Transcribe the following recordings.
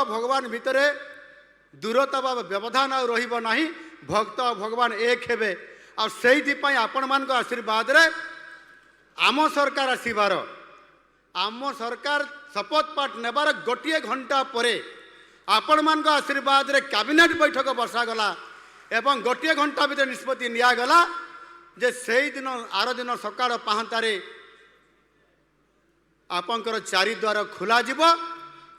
भगवान भितर दूरता बा व्यवधान आ रहिब नाही भक्त भगवान एक हेबे आ सेहि पई आपण मान आशीर्वाद रे आम सरकार आसीबार आम सरकार शपथ पाठ नेबार गोटे घंटा पर आपण मान आशीर्वाद रे कैबिनेट बैठक बसागला एवं गोटे घंटा भीतर निष्पत्ति निगला जे से दिन आर दिन सकाळ पाहांतारे आपंकर चारिद्वार खोल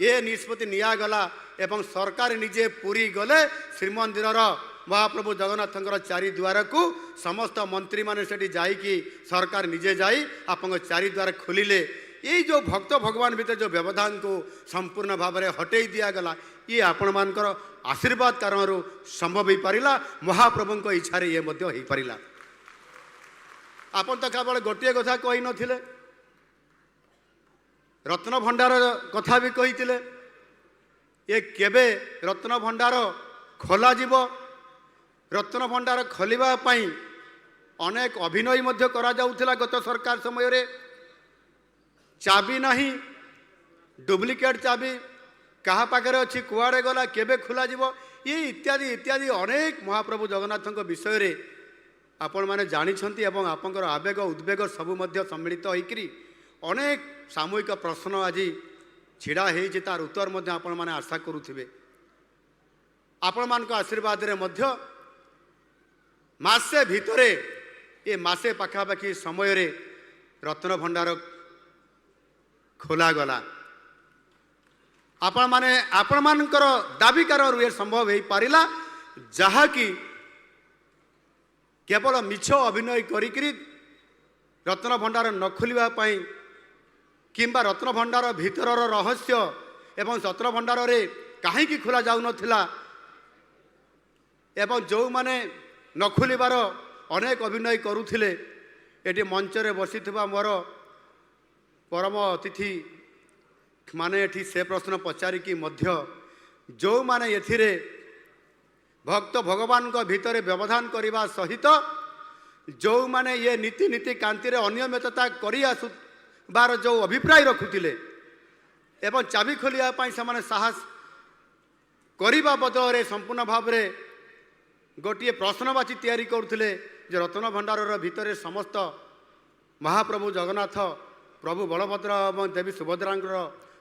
ये निष्पत्ति निगला एवं सरकार निजे पुरी गले श्रीमंदिर महाप्रभु जगन्नाथ चारिद्वार को समस्त मंत्री माने सेठी जाइकी सरकार निजे जाई आपन चारिद्वार खोलिले ये जो भक्त भगवान भीतर जो व्यवधान को संपूर्ण भाव में हटई दिगला ये आपण मानकर आशीर्वाद कारण संभव हो पारा महाप्रभु को इच्छा ये हो पारा आपन तो केवल गोटे कथा कही नथिले रत्न भंडार कथा भी कही ये केबे रत्न भंडार खोला जीवो रत्न भंडार खोलिबा पई अनेक अभिनय मध्य करा जाउथिला गत सरकार समय रे चाबी नहीं डुप्लिकेट चाबी कहा पाखे अच्छी कुआड़े गला केबे खोला जीवो ये इत्यादि इत्यादि अनेक महाप्रभु जगन्नाथ विषय रे आपण माने जानिछंती एवं आपनकर आवेग उद्वेग सबु मध्य सम्मिलित होइकरी अनेक सामूहिक प्रश्न आज छिड़ा होइछि तार उत्तर मध्य आपण माने आशा करुथिबे आपण मानक आशीर्वाद रे मध्य मासे भितरे ये मासे पाखापाखि समय रे रत्न भंडार खोला गला आपण मानकर दाबी कारण ये संभव हो पारिला जहा कि केवल मिछ अभिनय करिकरी रत्न भंडार न खोलिबा पई किंबा रत्न भंडार भितरर रहस्य एवं रत्न भंडार रे काहेकि खोला जाउ नथिला एवं जो माने न खोलिबार अनेक अभिनय करुथिले एटी मंच रे बसिथिबा मोर परम अतिथि माने एठी से प्रश्न पचारिकी मध्य जो माने एथिरे भक्त भगवान को भितर व्यवधान करने सहित जो माने ये नीति नीति कांति रे अनियमितता करी आसुबार जो अभिप्राय रखुतिले एवं चाबी खोलिया पाई से साहस करने बदल रे संपूर्ण भाव रे गोटे प्रश्नवाची तैयारी करुथिले जे रत्न भंडार भितर समस्त महाप्रभु जगन्नाथ प्रभु बलभद्र और देवी सुभद्रा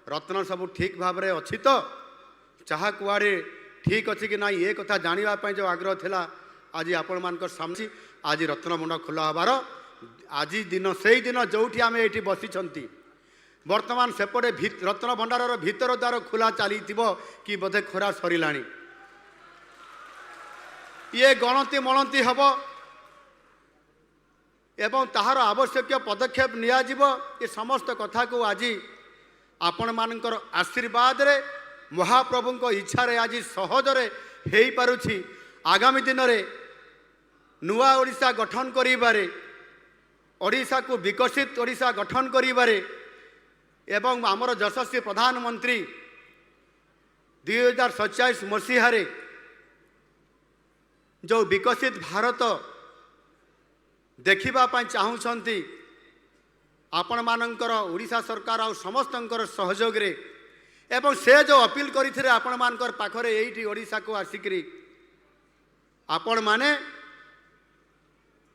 रत्न सब ठीक भाव में अच्छी तो चाह कुआड़े ठीक अच्छी कि ना ये कथा जानापी जो आग्रह थिला आज आपण मान सामने आज रत्न भंडार खोला हबार आज दिन से दिन जो आम ये बसी बर्तमान सेपटे रत्न भंडार भीतर द्वार खोला चली कि बोधे खोरा सरला ये गणति मणति हम एवं ताहार आवश्यक पदक्षेप नियाजिबो ये समस्त कथा को आज आपण मानकर आशीर्वाद रे महाप्रभु को इच्छा रे आज सहज रे हेई पारुछि आगामी दिन रे नुआ ओडिशा गठन करिबारे ओडिशा को विकसित ओडिशा गठन करिबारे एवं आमर यशस्वी प्रधानमंत्री 2047 मसीह रे जो विकसित भारत देखिबा पाई चाहूछंती आपण मानकर ओडिशा सरकार आ समस्तंकर सहयोग रे एवं से जो अपील करिथिरे आपण मानकर पाखरे एइठी ओडिशा को आसिकरी आपण माने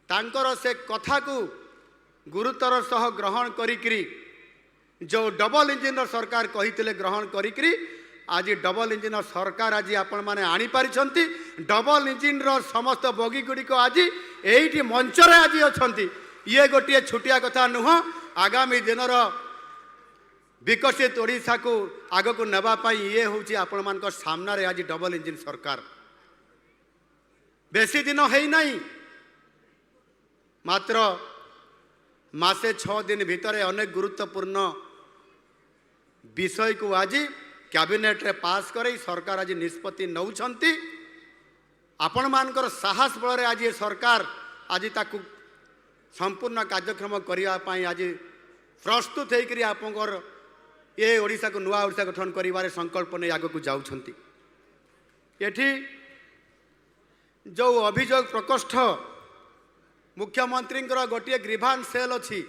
तांकर से कथा को गुरुतर सह ग्रहण करिकरी जो डबल इंजिन सरकार कहिथिले ग्रहण करिकरी आज डबल इंजिन सरकार आज आपण माने आनी पारिछंती डबल इंजिन रो समस्त बगी गुडी को आज एइठी मंच रे आज अछंती ये गोटे छुटिया कथा नुह आगामी दिन विकसित ओडिशा को आग को नेबा पाई ये होची आपण मान को सामना रे आज डबल इंजिन सरकार बेसी दिन है नहीं मात्र मासे 6 दिन भितर अनेक गुरुत्वपूर्ण विषय को आज कैबिनेट रे पास करे सरकार आज निष्पत्ति नौछंती आपण मानकर साहस बल रे आज ये सरकार आज ताकू संपूर्ण कार्यक्रम करिया पाई आज प्रस्तुत होकर आपंकर ये ओडिशा को नुआ ओडिशा गठन करिवारे संकल्प नहीं आग को जाउछंती एठी जो अभियोग प्रकोष्ठ मुख्यमंत्री गोटे ग्रीभांस सेल अच्छी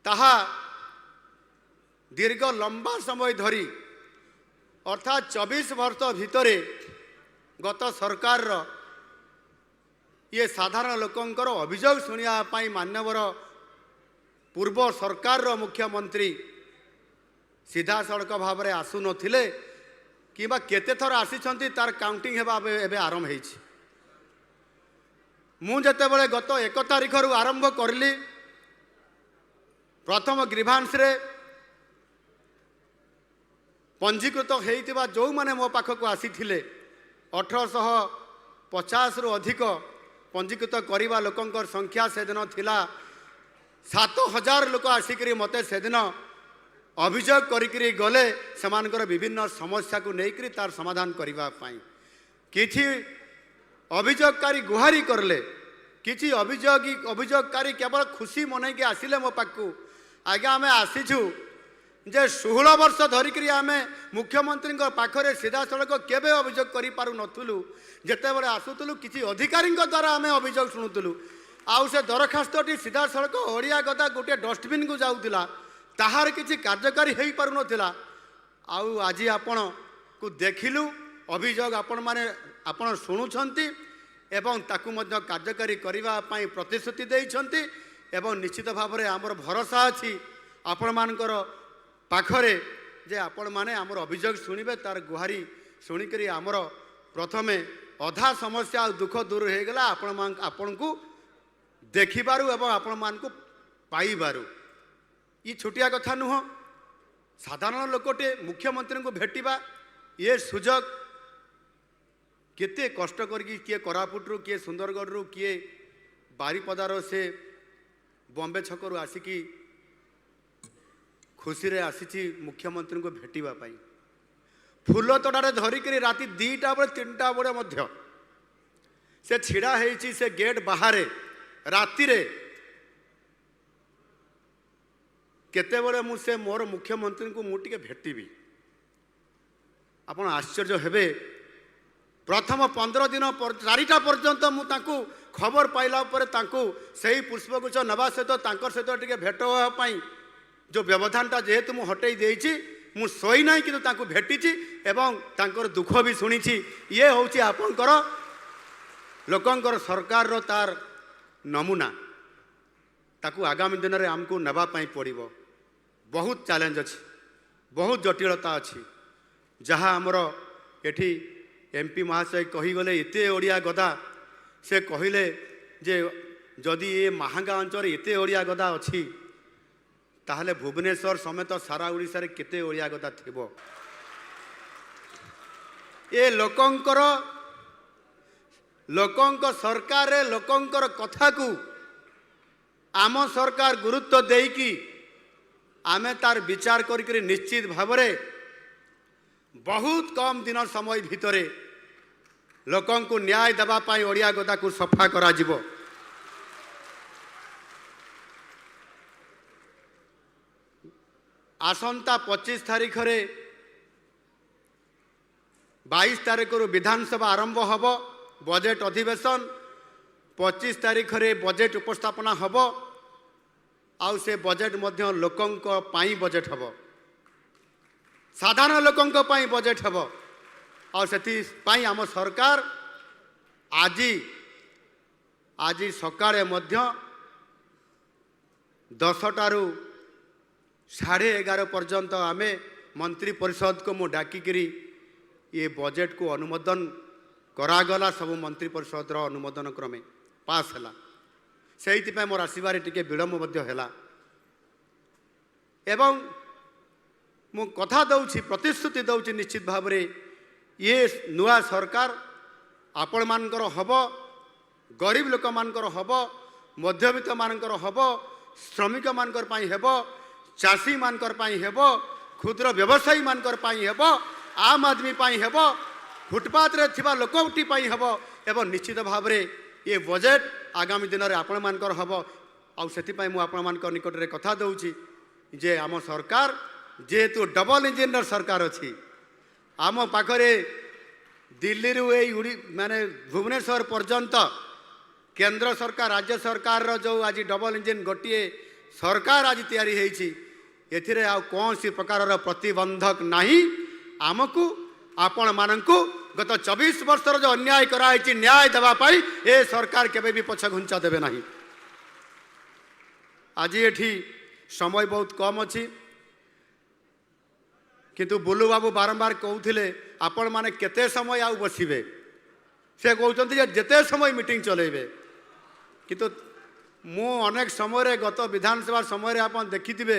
ताहा दीर्घ लंबा समय धरी अर्थात 24 वर्ष भितर गत सरकार ये साधारण लोकंकर अभियोग शुणापी मान्यवर पूर्व सरकार मुख्यमंत्री सीधा सड़क भाव में आसु नथिले किबा केते थर आसीछंती तार काउंटिंग हेबा एबे आरंभ हेछि। मु जेतेबेले गत 1 तारिख रु आरंभ करली प्रथम ग्रीभांस रे पंजीकृत होइतिबा जो माने मो पाखक आसीथिले 1850 रु अधिक पंजीकृत करिबा लोकंकर संख्या से दिन थिला 7000 लोक आसिकरी मते से दिन अभियोग करिकरी गले सेमानकर विभिन्न समस्या को लेकर तार समाधान करने किछि अभियोगकारी गुहारी करले किछि अभियोगकारी केवल खुशी मन के आसिले मो पाखु आगे आम आसीचु जे 16 वर्ष धरिकरी आम मुख्यमंत्री पाखरे सीधा सड़क केबे अभियोग करि पारु नथुलु जेतेबेले आसुतलु किछि अधिकारी द्वारा आम अभियोग शुणुतलु आउ से दरखास्तटी सीधा सड़क ओडिया गदा गोटे डस्टबिन को जाउतिला ताहार किछि कार्यकारी हेई पारु नथिला आउ आज आपण को देखिलु अभियोग आपण माने आपण शुणुछंती एवं ताकू मध्य कार्यकारी करबा पई प्रतिश्रुति देइछंती एवं निश्चित भाव में आमर भरोसा अछि आपण मानकर पाखरे जे आपण माने आमर अभियोग शुणिबे तार गुहारी शुणिकरी आमर प्रथमे अधा समस्या दुख दूर हो गला आपण को देखिबारु एवं आपण मान को पाइबारु ये छोटिया कथा नुह साधारण लोकटे मुख्यमंत्री को भेटिबा ये सुजोग केते कष्ट करके किए कोरापुट रु किए सुंदरगढ़ रु किए बारीपदार से बॉम्बे छकरू आसिकी खुशी रे आसी मुख्यमंत्री को भेटिबा पाई फूल तोड़े धरिकी राति 2टा बेले 3टा बेले मध्य से छिड़ा होइछि से गेट बाहर राति रे केतेबेले मु से मोर मुख्यमंत्री को मुझे भेटबी आपण आश्चर्य हेबे प्रथम 15 दिन 4टा पर्यंत मुझे खबर पाइला से पुष्पगुच्छ नवा सहित टे भेट होगापी जो व्यवधानटा जेहेतु मु हटई देइछि मु सोई ना कि भेटी एवं दुख भी शुणी ये हूँ आपणकर लोकंकर सरकार रो तार नमूना ताकू आगामी दिन में आमको नापी पड़ो बहुत चैलेंज अच्छी बहुत जटिलता अच्छी जहाँ आमर एठी एमपी महाशय कहीगले एते ओडिया गदा से कहले जे जदि ये महांगा अंचल एते ओडिया गदा अच्छी ताहले भुवनेश्वर समेत सारा ओडिशा रे केते ओडिया गदा थिबो ये लोकंक सरकार रे लोकंकर कथा को आम सरकार गुरुत्व देकी आमे तार विचार करी निश्चित भाव में बहुत कम दिन समय भितरे लोकं को न्याय देवाई ओडिया गदा को सफा करा जिवो। आसंता 25 तारीख रे 22 तारीख रु विधानसभा आरंभ हब बजेट अधिवेशन 25 तारीख रे बजेट उपस्थापना हब आउ से बजेट मध्य लोकंक पाई बजेट हब साधारण लोकंक पाई बजेट हब और से आम सरकार आज सकाळे मध्य 10टारू 11:30 पर्यंत आमे मंत्री परिषद को मु डाकिकी ये बजेट को अनुमोदन करागला सब मंत्री परिषद अनुमोदन क्रमे पास है से मोर आसबार टी विलम्ब है एवं मु कथा दौची प्रतिश्रुति दौची निश्चित भाव में ये नुआ सरकार आपण मानकर हब गरीब लोक मानकर हब मध्यवित्त मानकर हब श्रमिक मानकर पाई हेब चाषी मानकर पाई हेब क्षुद्र व्यवसायी मानकर पाई हेब आम आदमी पाई हेब फुटपाथ रे थिबा लोकटी पाई हेब एवं निश्चित भाव में ये बजेट आगामी दिन में आपण मानकर हब आउ सेति मु आपण मानकर निकट रे कथा दउची जे आम सरकार जेहेतु डबल इंजिन सरकार अच्छी आम पाखरे दिल्ली रु माने भुवनेश्वर पर्यंत केंद्र सरकार राज्य सरकार रो जो आज डबल इंजिन गोटे सरकार आज तैयारी होती एथिरे आ कौन सी प्रकार प्रतिबंधक नहीं आमको आपण मानकु गत 24 वर्षर जो अन्याय कराई न्याय देवाई ए सरकार केबे भी पछ घुंचा देवे नहीं। आज एठी समय बहुत कम अच्छी किंतु बुलू बाबू बारंबार कहते आपण माने केते समय आउ बसिबे से कहते जेते समय मीटिंग चलेबे किंतु मु अनेक समय गत विधानसभा समय आप देखिथिबे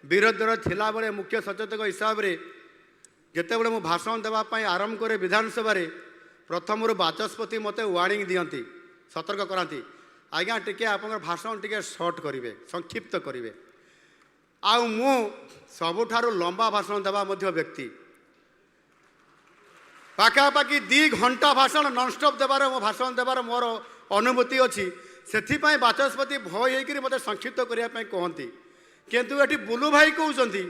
विरोधी दल थिला बेले मुख्य सचेतक हिसाब रे जेतेबेले मु भाषण देवाई आरंभ करे विधानसभा रे प्रथम बाचस्पति मते वार्निंग दियंती सतर्क कराती आज्ञा टिके आप भाषण टिके सर्ट करेंगे संक्षिप्त करेंगे आउ मु सबुठारु लंबा भाषण देवा मध्य व्यक्ति पाखापाखि 2 घंटा भाषण नॉनस्टॉप देवार मो भाषण देवार मोर अनुभूति अच्छी से बाचस्पति भय होकर मत संक्षिप्त करने कहती किंतु ये बुलू भाई कहते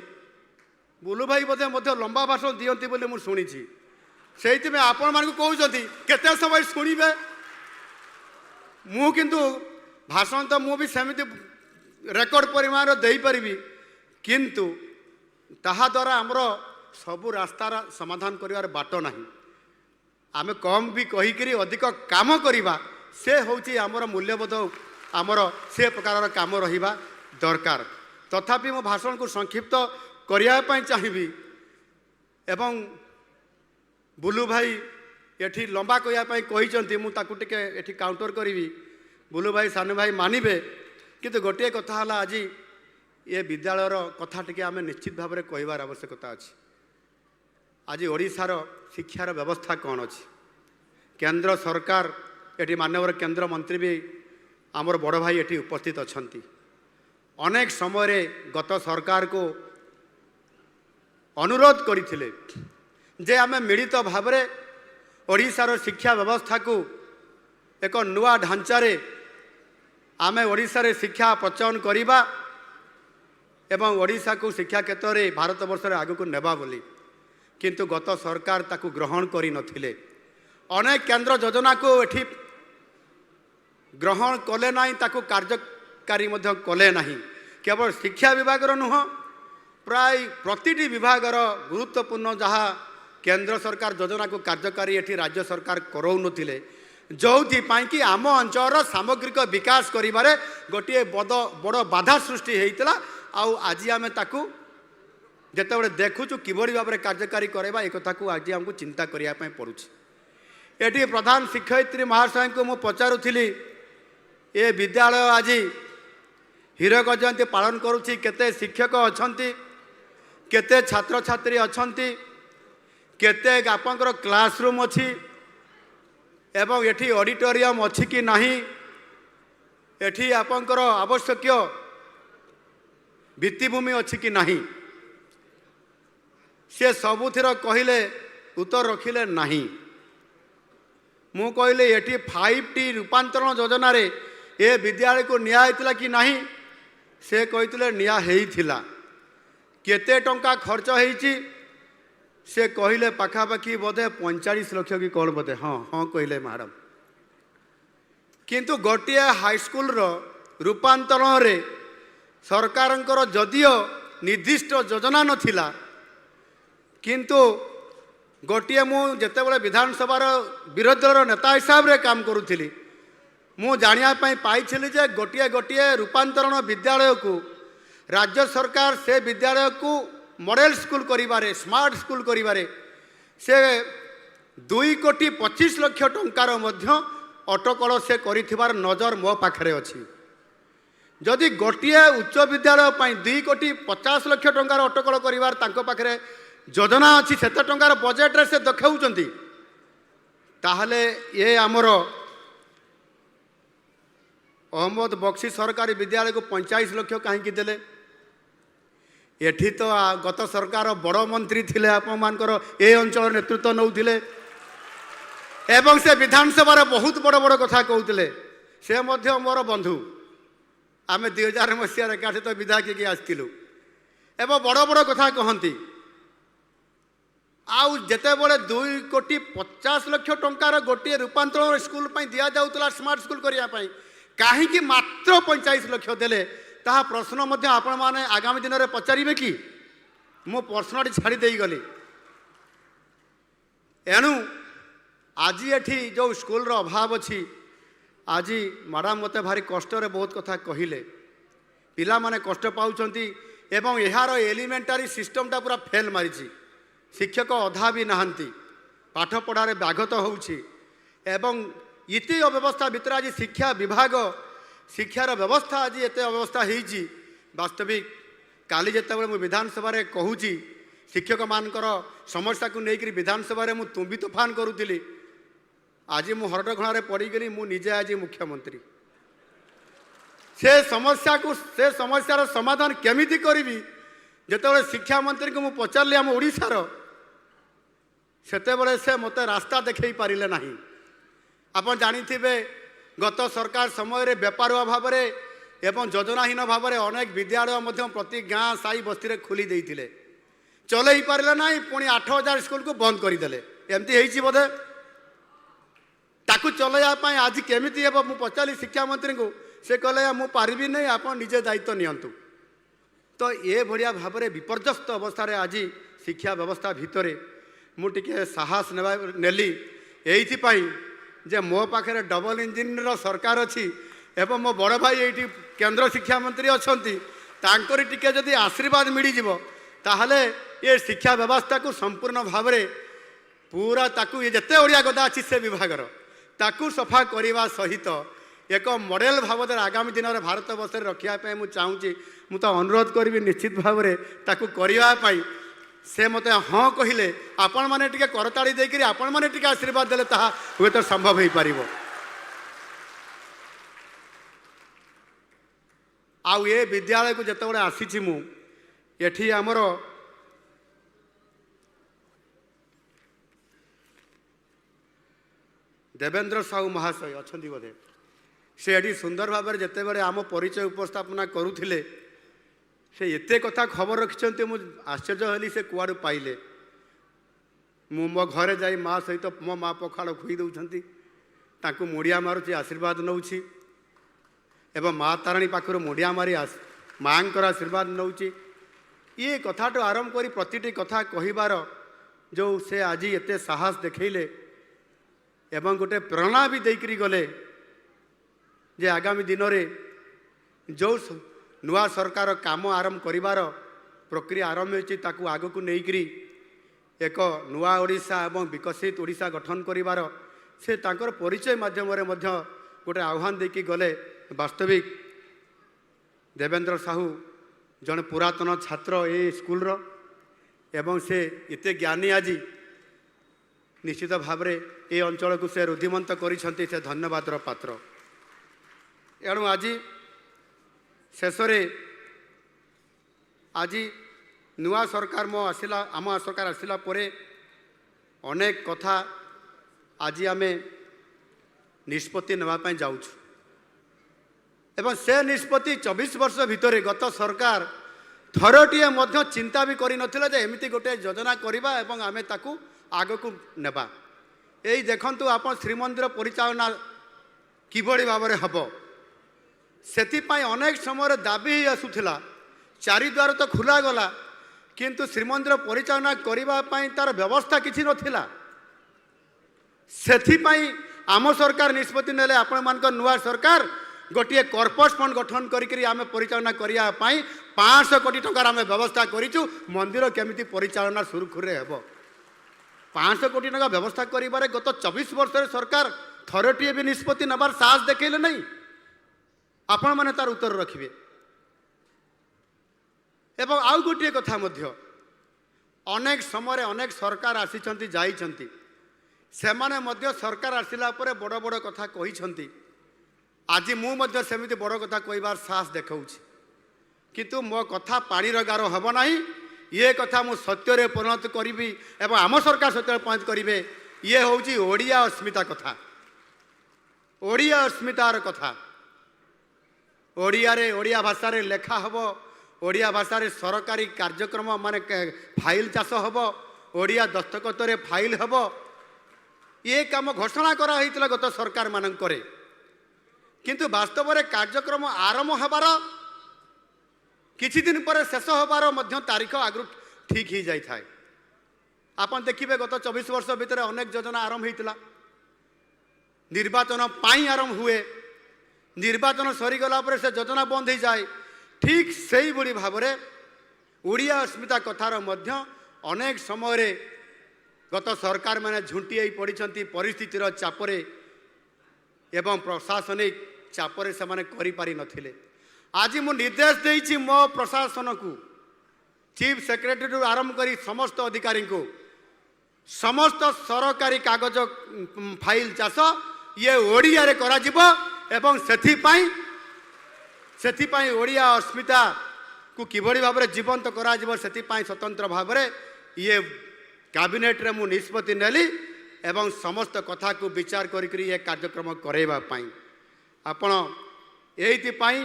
बुलू भाई बोधे लंबा भाषण दियंती बोली मुझे शुणी से आपण मानक कहते केते समय शुणवे मु किंतु भाषण तो मु भी सेमिति रेकर्ड परिमाण दे पारिबी किंतु ताहा द्वारा आमर सबु रास्तार समाधान करिवार बाट नहीं आमे कम भी कहीकि अधिक काम करिबा से होची आमर मूल्यबोध आमर से प्रकार काम रहिबा दरकार तथापि मो भाषण को संक्षिप्त करिया पई चाहिबी एवं बुलू भाई एठी लंबा कहते मुझे टिके काउंटर करी बुलू भाई सानू भाई मानवे किंतु गोटे कथा है आज ये विद्यालयर कथा टिके आम निश्चित भाव में कहबार आवश्यकता अच्छी आज ओडिशार शिक्षार व्यवस्था कौन अच्छी केंद्र सरकार ये माननीय केंद्र मंत्री भी आमर बड़ भाई ये उपस्थित अच्छा अनेक समय गत सरकार को अनुरोध करते जे आम मिलित भाव में ओडिशार शिक्षा व्यवस्था को एक नुआ ढांचारे आम ओडिशारे शिक्षा प्रचलन करिबा एवं ओडिशा को शिक्षा क्षेत्र में भारत वर्ष आग को नेबा बोली किंतु गत सरकार ताकू ग्रहण करि नथिले अनेक केंद्र योजना को एठी ग्रहण कले नहीं ताकू कार्यकारी मध्य कले नहीं केवल शिक्षा विभाग नुह प्राय प्रतिटी विभाग गुरुत्वपूर्ण जहाँ केंद्र सरकार योजना को कार्यकारी एठी राज्य सरकार कराउनथिले जो कि आम अंचल सामग्रिक विकास करिबारे गोटे बड़ बाधा सृष्टि होता आज आम ताकू जितेबाला देखुचु किभली भाव में कार्यकारी करवा एक को आज आमको चिंता करने पड़ुछि। एटी प्रधान शिक्षयित्री महाशय को मु पचारुथिली ए विद्यालय आज हीरक जयंती पालन करुछि केते शिक्षक अछंती केते छात्र छात्री अछंती केते आपंकर क्लासरूम अच्छी एवं एठी ऑडिटोरियम अच्छी कि नहीं एठी आपंकर आवश्यक भित्तिभूमि अच्छी कि नहीं से सबुथिर कहले उत्तर रखिले नहीं मु कहले एठी 5T रूपांतरण योजना रे ए विद्यालय को निया हेतिला कि नहीं से कहते निया हेइथिला केते टंका खर्च होईची से कहले पाखापाखि बोधे 45 लाख कि कौन बोधे हाँ हाँ कहले मैडम किंतु गोटे हाईस्कल रूपांतरण रे सरकारंकर जदियो निर्दिष्ट योजना नथिला किंतु गोटे मु जेतेबेले विधानसभार विरोधी दल नेता हिसाब रे काम करुथिली मु जानिया पई पाइछिली जे गोटे गोटे रूपांतरण विद्यालय को राज्य सरकार से विद्यालय को मॉडल स्कूल करिबारे स्मार्ट स्कूल करिबारे से 2,25,00,000 टंकार मध्य अटकल से करिथिबार नजर मो पाखरे अछि जदि गोटे उच्च विद्यालय पई 2,50,00,000 टंकार अटकल करिबार तांको पाखरे योजना अछि सेते टंकार बजेट रे से देखाउचंती ताहले ये आमर अहमद बक्सी सरकारी विद्यालय को 45 लाख कहीं देले एठी तो गत सरकार बड़ मंत्री थिले आपनकर ए अंचल नेतृत्व नौथिले एवं से विधानसभा बहुत बड़ बड़ कथा कहते से मध्य मोर बंधु आम 2000 मसीह एकाठी तो विधायक के आसलु एवं बड़ बड़ कथा कहती आउ जितेबले 2,50,00,000 टंकार गोटे रूपांतरण स्कूल दि जाऊला स्मार्ट स्कूल करने कहीं मात्र 45 लाख देले ताहा प्रश्न मध्य आपण माने आगामी दिन में पचारे कि मु प्रश्न छाड़ी गली एणु आज एठी जो स्कूल रो अभाव अच्छी आज मैडम मते भारी कष्ट बहुत कथा कहले पिला माने कष्ट पाउछंती एवं यार एलिमेंटारी सिस्टमटा पूरा फेल मारी शिक्षक अधा भी नहांती पाठ पढ़ारे व्याघत होउछि एवं इति अव्यवस्था भितर आज शिक्षा विभाग शिक्षार व्यवस्था आज एत अव्यवस्था होइछि वास्तविक काली जेतेबेले मु विधानसभा रे कहूछि शिक्षक मानकर समस्या को लेकर विधानसभा रे मु तुम्बी तोफान करूଥିଲି आज मु हरडघणारे पड़गली मु निजे आज मुख्यमंत्री से समस्यार समाधान केमिति करी जिते शिक्षा मंत्री को मु पचारि आम ओडिशार सेतेबेले से मते रास्ता देखै पारिले नाही। आपण जानिथिबे गत सरकार समय रे बेपारुआ भाव में एवं योजनाहीन भाव में अनेक विद्यालय मध्य प्रति गाँ साई बस्ती खोली देइथिले चलै पारिले नाही पुणी 8000 स्कूल को बंद करदेले एमती होइछि बोधे ताकू चलैया पाई आज केमिति हेबो मु पचारि शिक्षा मंत्री को से कहले मु पारिबी नहीं आप निजे दायित्व नियंतु तो ये भाया भाव में विपर्यस्त अवस्था आज शिक्षा व्यवस्था भितर मुझे साहस नेली ये जे मो पाखे डबल इंजिन सरकार अच्छी एवं मो बड़ भाई ये केंद्र शिक्षा मंत्री अच्छा टे जदि आशीर्वाद मिलଯିव ताहले ये शिक्षा व्यवस्था को संपूर्ण भाव में पूरा ताकू ये जिते ओडिया गदा अच्छी से विभाग ताकू सफा करने सहित एक मॉडल भाव आगामी दिन में भारत वर्ष रखापी मुझे चाहूँगी मु तो अनुरोध करी निश्चित भाव में ताकू करने से मत हाँ कहले आपण मैंने टे करताड़ी देकर आपण मैंने टे आशीर्वाद देले ताहा हुए तो संभव हो पार आउ ये विद्यालय को जिते आसी मु एठी आमर देवेंद्र साहू महाशय अच्छा बोधे से एटी सुंदर भाव में जिते बड़े आम परिचय उपस्थापना करुले से एते कथा खबर रखिंट मुझे आश्चर्य हली से कुआड़ू पाइले मु मो घरे जाई माँ सहित मो माँ पखाड़ खुई दौरान मुड़िया मारुची आशीर्वाद नौची एवं माँ ताराणी पाखर मुड़िया मारी माँ आशीर्वाद नौची ये कथाटू आरंभ कर प्रतिटी कथा कहिबार जो से आज एते साहस देखैले एवं गोटे प्रेरणा भी देकरी गले जे आगामी दिन में जो नुआ सरकार काम आरंभ करिवार प्रक्रिया आरंभ होती आग को लेकर एक नुआ ओडिशा एवं विकसित ओडिशा गठन करिवार से तांकर परिचय माध्यम गोटे आह्वान देकी गले वास्तविक देवेंद्र साहू जन पुरातन छात्र ए स्कूल एवं से इते ज्ञानी आज निश्चित भाव में ये अंचल को से रुद्धिमंत करिसेंती से धन्यवाद पात्र एणु आज शेष आज नुआ सरकार मो आसिला आम सरकार आसिला परे अनेक कथा आज आम निष्पत्ति नापी जाऊँ एवं से निष्पत्ति 24 वर्ष भितर गत सरकार थरटीए मध्य चिंता भी करि नथिला जे एमिति गोटे योजना करिबा एवं आमे ताकू आग को नेबा एई देखंतु आपण श्रीमंदिर परिचालना किभଳି भाबरे हबो सेथिपाई अनेक समय दाबी आसूला चारिद्वार तो खुला गला किंतु श्रीमंदिर परिचालना करने तार व्यवस्था किसी नथिला सेथिपाई आम सरकार निष्पत्ति नेले आपण मान नुआ सरकार गोटे कॉर्पोरेट फंड गठन करी आम परिचालना करने 500 कोटी टंकार आम व्यवस्था करूँ मंदिर केमिति परिचालना सुरखुरे हेब 500 कोटी टंका व्यवस्था करिबारे गत 24 वर्ष सरकार थरटीए भी निष्पत्ति नबार साहस देखैले नहीं आपण माने तार उत्तर रखिबे एवं आउ गोटे कथा मध्य अनेक समय अनेक सरकार आसीचंती जाइचंती सेमाने मध्य सरकार आसिला परे बड़ बड़ कथा कहिचंती आज मु मध्य सेमिति बड़ कथा कहिबार साहस देखाउछि किंतु मो कथा पानीर गार हब नाही ये कथा मु सत्य रे परिणत करिबी एवं आम सरकार सत्य परिणत करिवे ये होउछि ओडिया अस्मिता कथा ओडिया अस्मितार कथा ओडिया रे ओडिया भाषा रे लेखा हब ओडिया भाषा रे सरकारी कार्यक्रम माने फाइल चाष हब ओडिया दस्तखत रे फाइल हब ये काम घोषणा करा हैतिला गत सरकार मानकरे किंतु वास्तव में कार्यक्रम आरंभ होबार किछि दिन पर शेष होबार मध्य तारीख आगु ठीक ही जाए ଆପଣ ଦେଖିବେ ଗତ 24 ବର୍ଷ ଭିତରେ ଅନେକ ଯୋଜନା ଆରମ୍ଭ ହୋଇଥିଲା। ନିର୍ବାଚନ ପାଇଁ ଆରମ୍ଭ ହୁଏ, ନିର୍ବାଚନ ସରିଗଲା ପରେ ସେ ଯୋଜନା ବନ୍ଦ ହୋଇଯାଏ। ଠିକ୍ ସେଇଭଳି ଭାବରେ ଓଡ଼ିଆ ଅସ୍ମିତା କଥାର ମଧ୍ୟ ଅନେକ ସମୟରେ ଗତ ସରକାରମାନେ ଝୁଣ୍ଟି ହୋଇ ପଡ଼ିଛନ୍ତି ପରିସ୍ଥିତିର ଚାପରେ ଏବଂ ପ୍ରଶାସନିକ ଚାପରେ ସେମାନେ କରିପାରିନଥିଲେ। ଆଜି ମୁଁ ନିର୍ଦ୍ଦେଶ ଦେଇଛି ମୋ ପ୍ରଶାସନକୁ, ଚିଫ୍ ସେକ୍ରେଟାରୀରୁ ଆରମ୍ଭ କରି ସମସ୍ତ ଅଧିକାରୀଙ୍କୁ, ସମସ୍ତ ସରକାରୀ କାଗଜ ଫାଇଲ ଚାଷ ଇଏ ଓଡ଼ିଆରେ କରାଯିବ ଏବଂ ସେଥିପାଇଁ ଓଡ଼ିଆ ଅସ୍ମିତାକୁ କିଭଳି ଭାବରେ ଜୀବନ୍ତ କରାଯିବ ସେଥିପାଇଁ ସ୍ୱତନ୍ତ୍ର ଭାବରେ ଇଏ କ୍ୟାବିନେଟ୍ରେ ମୁଁ ନିଷ୍ପତ୍ତି ନେଲି ଏବଂ ସମସ୍ତ କଥାକୁ ବିଚାର କରିକରି ଏ କାର୍ଯ୍ୟକ୍ରମ କରାଇବା ପାଇଁ ଆପଣ ଏଇଥିପାଇଁ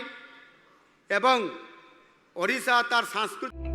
ଏବଂ ଓଡ଼ିଶା ତାର ସାଂସ୍କୃତିକ